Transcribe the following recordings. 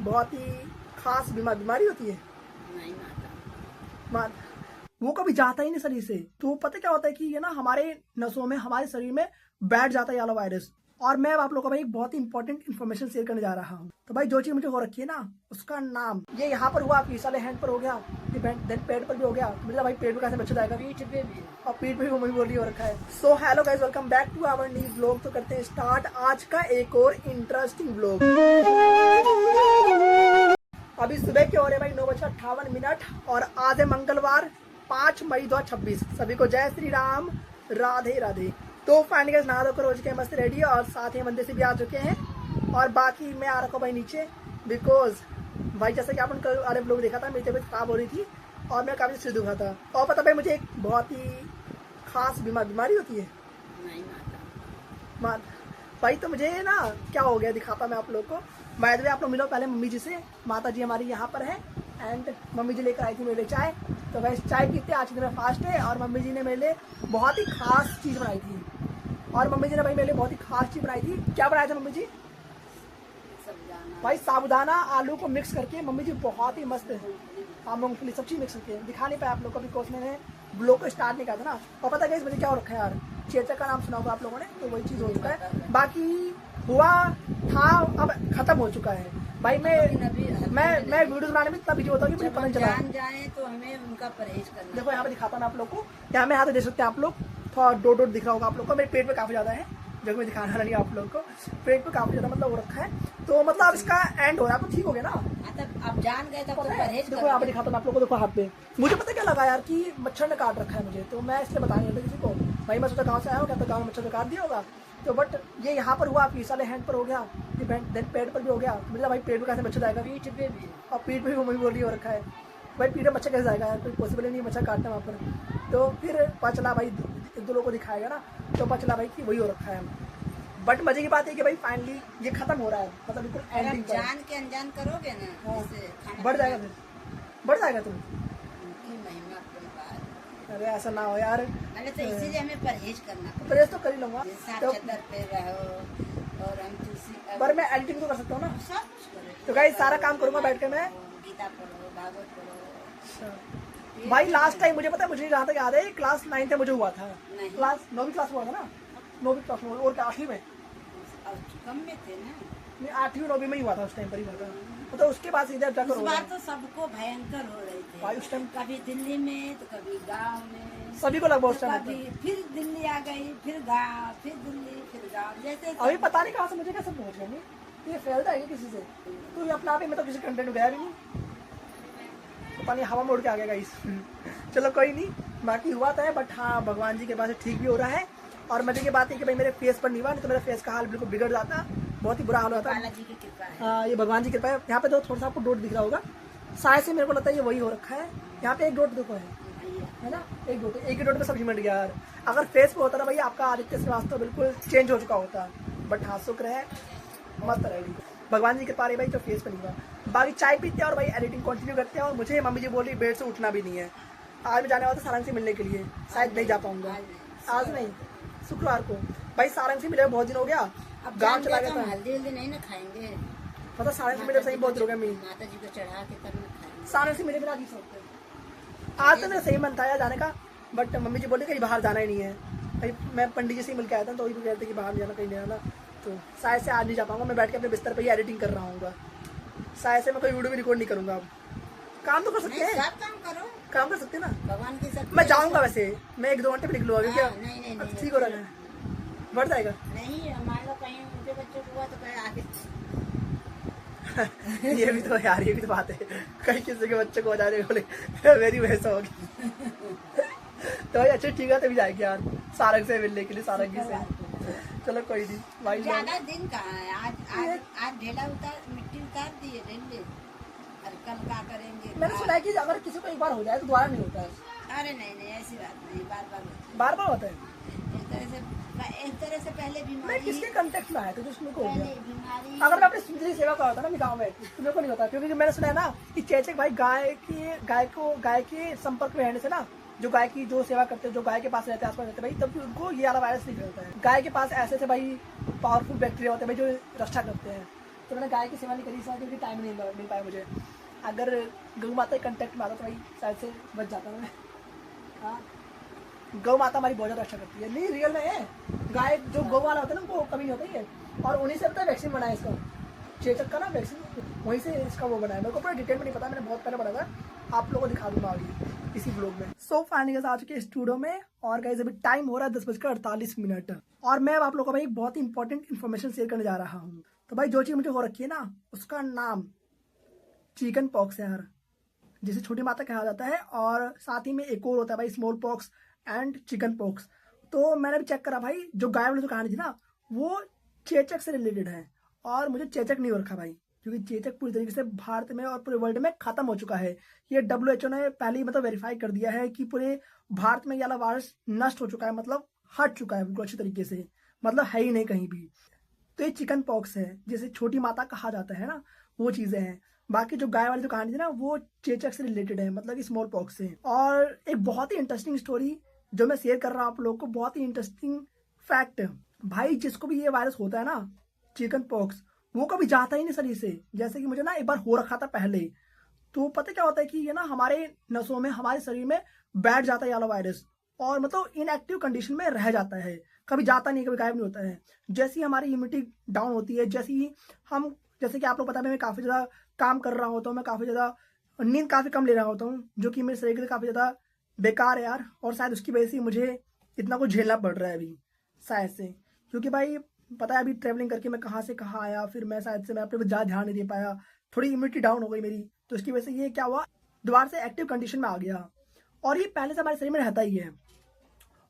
बहुत ही खास बीमारी होती है? नहीं माता वो कभी जाता ही नहीं शरीर से। तो पता क्या होता है कि ये ना हमारे नसों में, हमारे शरीर में बैठ जाता है ये वाला वायरस। और मैं अब आप लोगों को भाई एक बहुत ही इंपॉर्टेंट इन्फॉर्मेशन शेयर करने जा रहा हूँ। तो भाई जो चीज मुझे हो रखी है ना, उसका नाम ये यहाँ पर हुआ, इस वाले हैंड पर हो गया, देन पेट पर भी हो गया। तो मुझे भाई पेट में कैसे बच्चा जाएगा? पीठ पे भी। और पीठ पे भी मम्मी बोल रही हो रखा है। So hello guys, welcome back to our new vlog. तो करते हैं स्टार्ट आज का एक और इंटरेस्टिंग व्लॉग। अभी सुबह के हो रहे भाई 9:58 और आज है मंगलवार 5 मई 2026। सभी को जय श्री राम, राधे राधे। तो फाइनली गाइस नहा धोकर हो चुके हैं, मस्त रेडी, और साथ ही मंदिर से भी आ चुके हैं। और बाकी मैं आ रखा हूँ भाई नीचे, बिकॉज भाई जैसा कि आपने कल अरे व्लॉग देखा था, मेरी तबीयत खराब हो रही थी और मैं काफी सिर दुखा था। और पता भाई मुझे एक बहुत ही खास बीमारी होती है? नहीं माता भाई तो मुझे ना क्या हो गया, दिखाता मैं आप लोग को। बाय द वे आप लोग मिलो पहले मम्मी जी से। माता जी हमारी यहाँ पर है एंड मम्मी जी लेकर आई थी मेरे लिए चाय। तो वैसे चाय पीते, आज की तरह फास्ट है। और मम्मी जी ने मेरे लिए बहुत ही खास चीज़ बनाई थी। और मम्मी जी ने भाई मेरे लिए बहुत ही खास चीज़ बनाई थी। क्या बनाया था मम्मी जी? भाई साबुदाना आलू को मिक्स करके मम्मी जी बहुत ही मस्त है। मूंगफली सब चीज़ मिक्स करके दिखा नहीं पाया आप लोग को, बिकॉज मैंने ब्लॉग को स्टार्ट नहीं किया था ना। और पता है मुझे क्या हो रखा है यार, चेचक का नाम सुना होगा आप लोगों ने, तो वही चीज़ हो चुका है। बाकी हुआ था, अब खत्म हो चुका है भाई। मैं वीडियो बनाने में इतना बिजी होता हूँ कि मुझे पता नहीं चला। जान जाए तो हमें उनका परहेज करना। देखो यहाँ पे दिखाता हूँ आप लोग को, यहाँ में हाथ देख सकते हैं आप लोग, थोड़ा डोट दिख रहा होगा आप लोग को। मेरे पेट में काफी ज्यादा है, जो मैं दिखाना नहीं आप लोग को। पेट में काफी ज्यादा मतलब हो रखा है। तो मतलब अब इसका एंड हो रहा है, तो ठीक हो गया ना। अब जान गए तो परहेज। देखो यहाँ पे दिखाता हूँ आप लोग को, देखो हाथ पे मुझे पता क्या लगा यार कि मच्छर ने काट रखा है मुझे। तो मैं इसलिए बता नहीं रहा किसी को। भाई मैं सोचा गाँव से आया हूँ, क्या तो गाँव में मच्छर ने काट दिया होगा। तो बट ये यहाँ पर हुआ, इस वाले हैंड पर हो गया, देन पेट पर भी हो गया। तो मुझे भाई पेट में कैसे मच्छर जाएगा? पीठ पे भी। और पीठ पे भी मम्मी बोल रही हो रखा है। भाई पीठ में मच्छर कैसे जाएगा यार? कोई पॉसिबल नहीं मच्छर काटना वहाँ पर। तो फिर पता चला भाई, एक दो लोगों को दिखाएगा ना, तो पता चला भाई कि वही हो रखा है। बट मजे की बात है कि भाई फाइनली ये खत्म हो रहा है, मतलब बिल्कुल एंडिंग पर। जान के अनजान करोगे ना, बढ़ जाएगा, फिर बढ़ जाएगा तुम। महिमा कोई बात। अरे ऐसा ना हो यार, अरे तो इसीलिए हमें परहेज करना। परहेज तो कर ही लूंगा। तो छतर पे रहो और हम तुलसी पर मैं एडिटिंग तो कर सकता हूँ ना। सब कुछ करो। तो गाइस सारा काम करूंगा बैठ के मैं। गीता पढ़ो, भागवत पढ़ो। भाई लास्ट टाइम मुझे पता है, मुझे जहाँ तक याद है क्लास 9 में मुझे हुआ था। क्लास 9वीं क्लास में हुआ था ना, 9वीं क्लास में। और क्या 8वीं में? कम में थे ना, नहीं 8वीं 9वीं में ही हुआ था, उस टाइम पर ही हुआ था। तो उसके बाद सीधे जाकर उस बार तो सबको भयंकर हो रहे थे भाई उस टाइम। कभी दिल्ली में तो कभी गांव में, सभी को लगभग उस तो टाइम कभी फिर दिल्ली आ गई, फिर गांव, फिर दिल्ली, फिर गांव, जैसे अभी पता नहीं कहाँ से मुझे कैसे पहुंच गया। ये फैलता है किसी से? तो ये अपना आप ही, मैं तो किसी कंटेंट में गया भी नहीं, पता नहीं हवा में उड़ के आ गया गाइस। चलो कोई नहीं, बाकी हुआ था। बट हाँ भगवान जी के पास ठीक भी हो रहा है। और मजे की बात है कि भाई मेरे फेस पर नहीं हुआ, नहीं तो मेरे फेस का हाल बिल्कुल बिगड़ जाता, बहुत ही बुरा हाल होता। बालाजी की कृपा है। हाँ ये भगवान जी की कृपा है। यहाँ पे तो थोड़ा सा आपको डोट दिख रहा होगा, शायद से मेरे को लगता है ये वही हो रखा है। यहाँ पे एक डोट देखो है ना, एक डोट, एक ही डोट में सब मिट गया यार। अगर फेस पे होता ना भाई आपका आदित्य श्रीवास्तव बिल्कुल चेंज हो चुका होता। बट हाँ शुक्र है, मस्त रहेगी भगवान जी के पारे भाई, जो फेस पे नहीं हुआ। बाकी चाय पीते हैं और भाई एडिटिंग कंटिन्यू करते हैं। और मुझे मम्मी जी बोल रही बेड से उठना भी नहीं है। आज मैं जाने वाला था सारंग से मिलने के लिए, शायद नहीं जा पाऊंगा आज, नहीं शुक्रवार को। भाई सारंग से मिले बहुत दिन हो गया, अब गाँव चला गया था। हल्दी हल्दी नहीं ना खाएंगे, मतलब सारंग से मिले सही बहुत दिन हो गया। मैं माता जी को चढ़ा के तब ना खाएंगे। सारंग से मिले बिना जी सकते। आज तो मेरा सही मन था यार जाने का, बट मम्मी जी बोले कहीं बाहर जाना ही नहीं है। भाई मैं पंडित जी से मिल के आया था, तो वही कहते थे कि बाहर जाना, कहीं नहीं जाना। तो शायद से आज नहीं जा पाऊंगा। मैं बैठ के अपने बिस्तर पर ही एडिटिंग कर रहा हूँ। शायद से मैं कोई वीडियो भी रिकॉर्ड नहीं करूंगा। अब काम तो कर सकते हैं, सब काम करो, काम कर सकते हैं ना। भगवान की सब। मैं जाऊंगा वैसे, मैं 1-2 घंटे में निकलूंगा क्या? नहीं ठीक हो रहा है, बढ़ जाएगा। नहीं हमारे लोग कहीं उनके बच्चों को हुआ तो कहीं आगे। ये भी तो यार, ये भी तो बात है, कहीं किसी के बच्चे को हो जाए बोले मेरी वैसा होगी। तो भाई अच्छा ठीक है, तभी जाएगी यार सारंग से मिलने के लिए, सारंगी से। चलो कोई नहीं भाई, ज्यादा दिन कहाँ है, आज ढेला उतार, मिट्टी उतार दिए ढेले, और कल क्या करेंगे? मैंने सुना है कि अगर किसी को एक बार हो जाए तो दोबारा नहीं होता है। अरे नहीं ऐसी बात नहीं, बार बार होता है। एक तरह से पहले मैं बीमारी, किसके कंटेक्ट में आया था जिसमें को हो पहले गया? बीमारी। अगर मैं अपनी सुंदरी सेवा कर रहा था ना गाँव में, तुम्हें को नहीं होता, क्योंकि मैंने सुना है ना कि चेचक भाई गाय के संपर्क में रहने से ना, जो गाय की जो सेवा करते हैं, जो गाय के पास रहते हैं, आसपास रहते हैं भाई, तब उनको ये वाला वायरस नहीं फैलता है। गाय के पास ऐसे भाई पावरफुल बैक्टीरिया होते हैं भाई, जो रक्षा करते हैं। तो मैंने गाय की सेवा नहीं करी शायद, क्योंकि टाइम नहीं मिल पाया मुझे। अगर गौ माता के कंटेक्ट में आता तो भाई शायद से बच जाता मैं। हाँ, गौ माता हमारी बहुत ज़्यादा अच्छा करती है, नहीं रियल में है। गाय जो गौ वाला होता है ना, वो कभी नहीं होता ही है। और उन्हीं से पता है वैक्सीन बनाया इसका, चेचक का ना वैक्सीन, वहीं से इसका वो बनाया। मेरे को पूरा डिटेल में नहीं पता, मैंने बहुत पहले पढ़ा था, आप लोगों को दिखा दूंगा आगे इसी ब्लॉग में। सो फाइनली आ चुके हैं स्टूडियो में, और गाइस अभी टाइम हो रहा है 10:48, और मैं अब आप लोगों को भाई एक बहुत ही इंपॉर्टेंट इन्फॉर्मेशन शेयर करने जा रहा हूँ। तो भाई जो चीज़ मुझे हो रखी है ना, उसका नाम चिकन पॉक्स है यार, जिसे छोटी माता कहा जाता है। और साथ ही में एक और होता है भाई, small pox and chicken pox. तो मैंने भी चेक करा भाई, जो गाय वाली जो कहानी थी ना, वो चेचक से रिलेटेड है, और मुझे चेचक नहीं हो रखा भाई, क्योंकि चेचक पूरी तरीके से भारत में और पूरे वर्ल्ड में खत्म हो चुका है। ये WHO ने पहले ही मतलब वेरीफाई कर दिया है कि पूरे भारत में ये वाला वायरस नष्ट हो चुका है, मतलब हट चुका है बिल्कुल अच्छी तरीके से, मतलब है ही नहीं कहीं भी। तो ये चिकन पॉक्स है, जिसे छोटी माता कहा जाता है ना, वो चीज़ें हैं। बाकी जो गाय वाली जो कहानी थी ना, वो चेचक से रिलेटेड है, मतलब कि स्मॉल पॉक्स से। और एक बहुत ही इंटरेस्टिंग स्टोरी जो मैं शेयर कर रहा हूँ आप लोगों को, बहुत ही इंटरेस्टिंग फैक्ट। भाई जिसको भी ये वायरस होता है ना, चिकन पॉक्स, वो कभी जाता ही नहीं शरीर से। जैसे कि मुझे ना एक बार हो रखा था पहले, तो पता क्या होता है कि ये ना हमारे नसों में, हमारे शरीर में बैठ जाता है ये वाला वायरस, और मतलब इनएक्टिव कंडीशन में रह जाता है, कभी जाता नहीं, कभी गायब नहीं होता है। जैसे ही हमारी इम्यूनिटी डाउन होती है, जैसे ही हम, जैसे कि आप लोग पता है मैं काफ़ी ज़्यादा काम कर रहा होता हूँ, मैं काफ़ी ज़्यादा नींद काफ़ी कम ले रहा होता हूँ, जो कि मेरे शरीर के लिए काफ़ी ज़्यादा बेकार है यार। और शायद उसकी वजह से मुझे इतना कुछ झेलना पड़ रहा है अभी, शायद से। क्योंकि भाई पता है अभी ट्रैवलिंग करके मैं कहाँ से कहाँ आया, फिर मैं शायद से मैं अपने पर ज़्यादा ध्यान नहीं दे पाया, थोड़ी इम्यूनिटी डाउन हो गई मेरी, तो इसकी वजह से ये क्या हुआ, दोबारा से एक्टिव कंडीशन में आ गया। और ये पहले से हमारे शरीर में रहता ही है।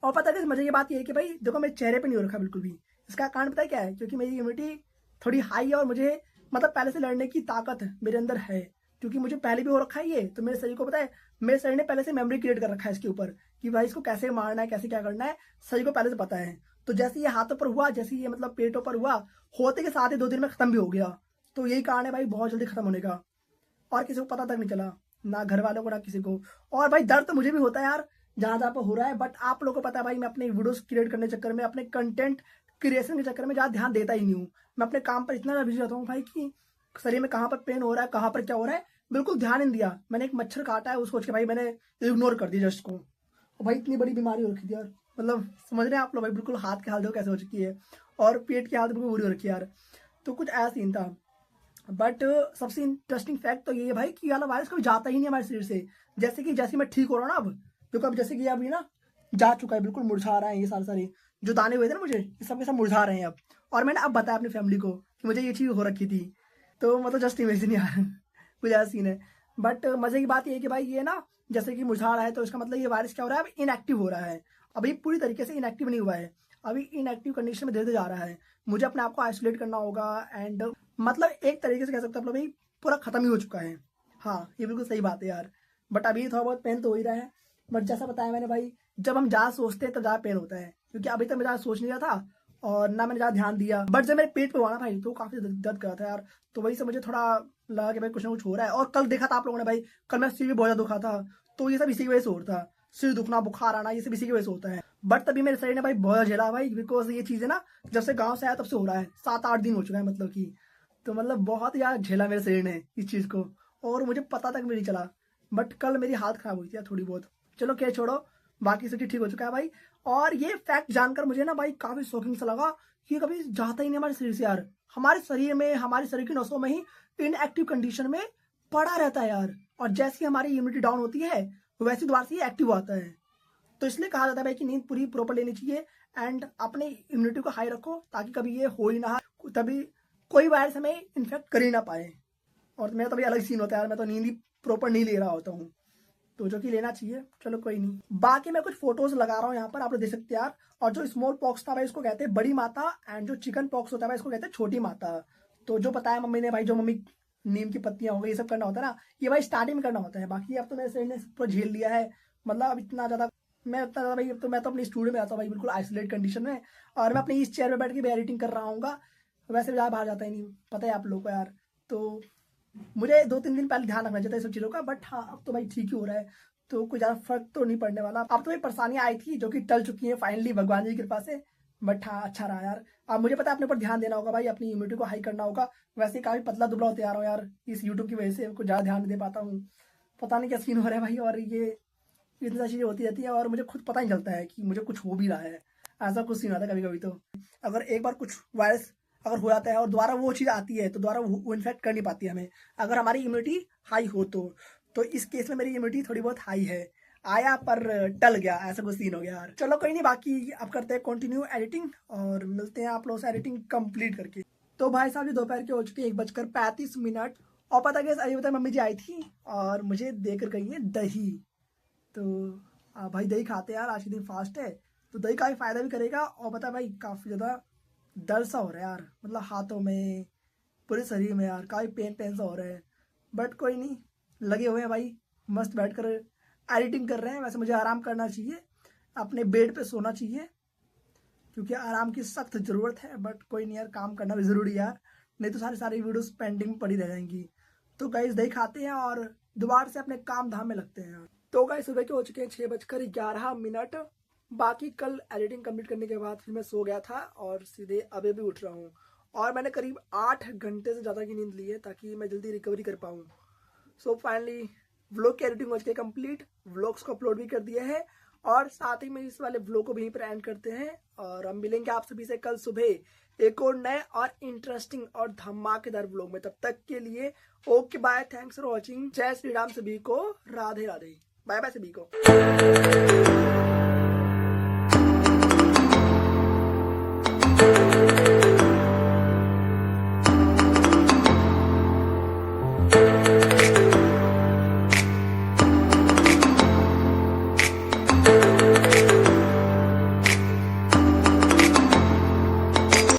और पता है मजे की बात ये है कि भाई देखो, मेरे चेहरे पे नहीं हो रखा बिल्कुल भी। इसका कारण पता है क्या है, क्योंकि मेरी इम्यूनिटी थोड़ी हाई है, और मुझे मतलब पहले से लड़ने की ताकत मेरे अंदर है, क्योंकि मुझे पहले भी हो रखा है ये। तो मेरे शरीर को पता है, मेरे शरीर ने पहले से मेमोरी क्रिएट कर रखा है इसके ऊपर, कि भाई इसको कैसे मारना है, कैसे क्या करना है, शरीर को पहले से पता है। तो जैसे ये हाथों पर हुआ, जैसे ये मतलब पेटों पर हुआ, होते के साथ ही 2 दिन में खत्म भी हो गया। तो यही कारण है भाई बहुत जल्दी खत्म होने का, और किसी को पता तक नहीं चला, ना घर वालों को ना किसी को। और भाई दर्द तो मुझे भी होता है यार, जहाँ जहाँ पर हो रहा है, बट आप लोगों को पता है भाई, मैं अपने वीडियोस क्रिएट करने के चक्कर में, अपने कंटेंट क्रिएशन के चक्कर में ज़्यादा ध्यान देता ही नहीं हूँ। मैं अपने काम पर इतना बिजी रहता हूँ भाई कि शरीर में कहाँ पर पेन हो रहा है, कहाँ पर क्या हो रहा है, बिल्कुल ध्यान नहीं दिया। मैंने एक मच्छर काटा है, उसको सोच के भाई मैंने इग्नोर कर दिया जस्ट को। और भाई इतनी बड़ी बीमारी हो रखी थी यार, मतलब समझ रहे हैं आप लोग भाई, बिल्कुल हाथ की हालत देखो कैसे हो चुकी है, और पेट की हालत बिल्कुल बुरी हो रखी है यार। तो कुछ ऐसा सीन था। बट सबसे इंटरेस्टिंग फैक्ट तो ये है भाई कि वाला वायरस कभी जाता ही नहीं हमारे शरीर से। जैसे मैं ठीक हो रहा हूँ ना अब, देखो अब जैसे कि अभी ना जा चुका है, बिल्कुल मुरझा रहा है, ये सारे सारे जो दाने हुए थे ना मुझे, ये सब के सब मुरझा रहे हैं अब। और मैंने अब बताया अपनी फैमिली को कि मुझे ये चीज़ हो रखी थी। तो मतलब जस्ट इमेजिन यार कुछ ऐसा सीन है। बट मजे की बात ये है कि भाई ये ना जैसे कि मुरझा रहा है, तो इसका मतलब ये वायरस क्या हो रहा है, अब इनएक्टिव हो रहा है। अभी पूरी तरीके से इनएक्टिव नहीं हुआ है, अभी इनएक्टिव कंडीशन में धीरे धीरे जा रहा है। मुझे अपने आप को आइसोलेट करना होगा, एंड मतलब एक तरीके से कह सकते हो भाई पूरा खत्म ही हो चुका है। हाँ ये बिल्कुल सही बात है यार। बट अभी थोड़ा बहुत पेन तो हो ही रहा है, बट जैसा बताया मैंने भाई, जब हम ज़्यादा सोचते हैं तब ज़्यादा पेन होता है, क्योंकि अभी तक मैं ज़्यादा सोच नहीं रहा था, और ना मैंने ज़्यादा ध्यान दिया। बट जब मेरे पेट पे हुआ ना भाई, तो काफ़ी दर्द कर रहा था यार। तो वही से मुझे थोड़ा लगा कि भाई कुछ ना कुछ हो रहा है। और कल देखा था आप लोगों ने भाई, कल मेरा सिर भी बहुत ज़्यादा दुखा था, तो ये सब इसी की वजह से हो रहा था। सिर दुखना, बुखार आना, ये सब इसी की वजह से होता है। बट तभी मेरे शरीर ने भाई बहुत झेला भाई, बिकॉज ये चीज़ें ना जब से गाँव से आया तब से हो रहा है, 7-8 दिन हो चुका है मतलब कि। तो मतलब बहुत यार झेला मेरे शरीर ने इस चीज़ को, और मुझे पता तक भी नहीं चला। बट कल मेरी हालत खराब हुई थी यार थोड़ी बहुत। चलो क्या छोड़ो, बाकी सब चीज़ ठीक हो चुका है भाई। और ये फैक्ट जानकर मुझे ना भाई काफ़ी शॉकिंग सा लगा कि कभी जाता ही नहीं हमारे शरीर से यार। हमारे शरीर में, हमारे शरीर की नसों में ही इनएक्टिव कंडीशन में पड़ा रहता है यार। और जैसे ही हमारी इम्यूनिटी डाउन होती है, वैसे दोबारा से ये एक्टिव आता है। तो इसलिए कहा जाता है भाई कि नींद पूरी प्रॉपर लेनी चाहिए, एंड अपने इम्यूनिटी को हाई रखो, ताकि कभी ये हो ही ना, तभी कोई वायरस हमें इन्फेक्ट कर ही ना पाए। और मेरा तो भाई अलग सीन होता है यार, मैं तो नींद ही प्रॉपर नहीं ले रहा होता हूँ, तो जो कि लेना चाहिए। चलो कोई नहीं, बाकी मैं कुछ फोटोज लगा रहा हूँ यहाँ पर, आप लोग देख सकते हैं यार। और जो स्मॉल पॉक्स था भाई, इसको कहते हैं बड़ी माता, एंड जो चिकन पॉक्स होता है भाई, इसको कहते हैं छोटी माता। तो जो बताया मम्मी ने भाई, जो मम्मी नीम की पत्तियां हो गई, ये सब करना होता है ना, ये भाई स्टार्टिंग में करना होता है। बाकी अब तो मेरे शरीर ने पूरा झेल लिया है, मतलब अब इतना ज़्यादा मैं उतना ज़्यादा भाई, अब तो मैं तो अपने स्टूडियो में आता हूँ भाई, बिल्कुल आइसोलेट कंडीशन में। और मैं अपनी इस चेयर में बैठ के भी एडिटिंग कर रहा हूँ, वैसे भी ज़्यादा बाहर जाता ही नहीं, पता है आप लोगों को यार। तो मुझे 2-3 दिन पहले ध्यान रखना चाहिए था सब चीज़ों का, बट हाँ अब तो भाई ठीक ही हो रहा है, तो कोई ज़्यादा फर्क तो नहीं पड़ने वाला। अब तो भाई परेशानियाँ आई थी जो कि टल चुकी हैं फाइनली भगवान जी की कृपा से। बट हाँ अच्छा रहा यार, अब मुझे पता है अपने ऊपर ध्यान देना होगा भाई, अपनी इम्यूनिटी को हाई करना होगा। वैसे ही काफी पतला दुबला होते आ रहा हूँ यार, इस यूट्यूब की वजह से कुछ ज्यादा ध्यान नहीं दे पाता हूँ। पता नहीं क्या सीन हो रहा है भाई, और ये इतनी सारी चीजें होती रहती है और मुझे खुद पता नहीं चलता है कि मुझे कुछ हो भी रहा है। ऐसा कुछ सीन आता है कभी कभी। तो अगर एक बार कुछ वायरस अगर हो जाता है और दोबारा वो चीज़ आती है तो दोबारा वो इन्फेक्ट कर नहीं पाती हमें, अगर हमारी इम्यूनिटी हाई हो तो इस केस में मेरी इम्यूनिटी थोड़ी बहुत हाई है। आया पर टल गया, ऐसा कुछ सीन हो गया यार। चलो कोई नहीं, बाकी अब करते हैं कंटिन्यू एडिटिंग और मिलते हैं आप लोगों से एडिटिंग कंप्लीट करके। तो भाई साहब ये दोपहर के हो चुके 1:35। और पता क्या, अभी बता मम्मी जी आई थी और मुझे देकर गई है दही। तो भाई दही खाते हैं यार, आज के दिन फास्ट है तो दही काफ़ी फ़ायदा भी करेगा। और पता भाई काफ़ी ज़्यादा दर्द सा हो रहा है यार, मतलब हाथों में, पूरे शरीर में यार काफ़ी पेन सा हो रहा है। बट कोई नहीं, लगे हुए हैं भाई, मस्त बैठकर एडिटिंग कर रहे हैं। वैसे मुझे आराम करना चाहिए, अपने बेड पे सोना चाहिए क्योंकि आराम की सख्त ज़रूरत है। बट कोई नहीं यार, काम करना भी ज़रूरी है यार, नहीं तो सारी वीडियोस पेंडिंग पड़ी रह जाएंगी। तो गाइस दही खाते हैं और दोबारा से अपने काम धाम में लगते हैं यार। तो गाइस सुबह के हो चुके हैं 6:11। बाकी कल एडिटिंग कंप्लीट करने के बाद फिर मैं सो गया था और सीधे अभी भी उठ रहा हूँ। और मैंने करीब 8 घंटे से ज़्यादा की नींद ली है ताकि मैं जल्दी रिकवरी कर पाऊँ। सो फाइनली व्लॉग की एडिटिंग हो चुकी है कंप्लीट, व्लॉग्स को अपलोड भी कर दिया है और साथ ही में इस वाले व्लॉग को भी यहीं पर एंड करते हैं। और हम मिलेंगे आप सभी से कल सुबह एक और नए और इंटरेस्टिंग और धमाकेदार व्लॉग में। तब तक के लिए okay bye, thanks for watching. जय श्री राम सभी को, राधे राधे, बाय बाय सभी को।